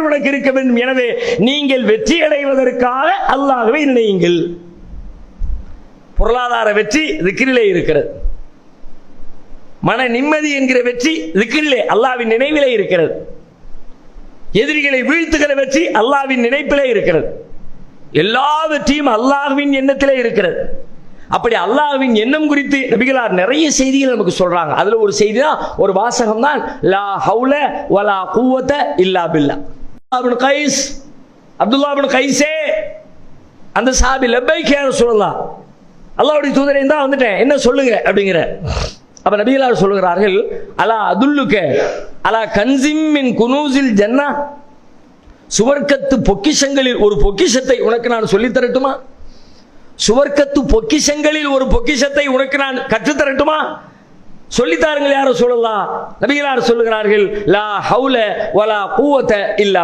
ஈமான் உனக்கு இருக்க வேண்டும். எனவே நீங்கள் வெற்றி அடைவதற்காக அல்லாஹ்வை நினையுங்கள். பொருளாதார வெற்றி திக்ரிலே இருக்கிறது. மன நிம்மதி என்கிற வெற்றி திக்ரிலே அல்லாஹ்வின் நினைவிலே இருக்கிறது. எதிரிகளை வீழ்த்துகிற வெற்றி அல்லாஹ்வின் நினைப்பிலே இருக்கிறது. எல்லா வெற்றியும் அல்லாஹ்வின் எண்ணத்திலே இருக்கிறது. அப்படி அல்லாஹ்வின் எண்ணம் குறித்து நபிகளார் நிறைய செய்திகள் நமக்கு சொல்றாங்க. அதுல ஒரு செய்தி தான், ஒரு வாசகம் தான், லா ஹவுல வலா குவத இல்லா பில்லா. இப்னு கைஸ், அப்துல்லா இப்னு கைஸே அந்த சஹாபி, லப்பைக் யா ரசூலல்லாஹ், அல்லாஹ்வுடைய தூதரே தான் வந்துட்டேன், என்ன சொல்லுங்க அப்படிங்கிற. அப்ப நபிகளார் சொல்லுகிறார்கள், அலா அதுல்லுக அலா கன்சிம் மின் குனூசில் ஜன்னா, சுவர்க்கத்து பொக்கிஷங்களில் ஒரு பொக்கிஷத்தை உனக்கு நான் சொல்லித் தரட்டுமா? சுவர்க்கத்து பொக்கிஷங்களில் ஒரு பொக்கிஷத்தை உனக்கு நான் கற்றுத்தரட்டுமா? சொல்லித்தாருங்கள் யார சொல்லலாம். நபிகளார் சொல்லுகிறார்கள், லா ஹவுல வலா குவத இல்லா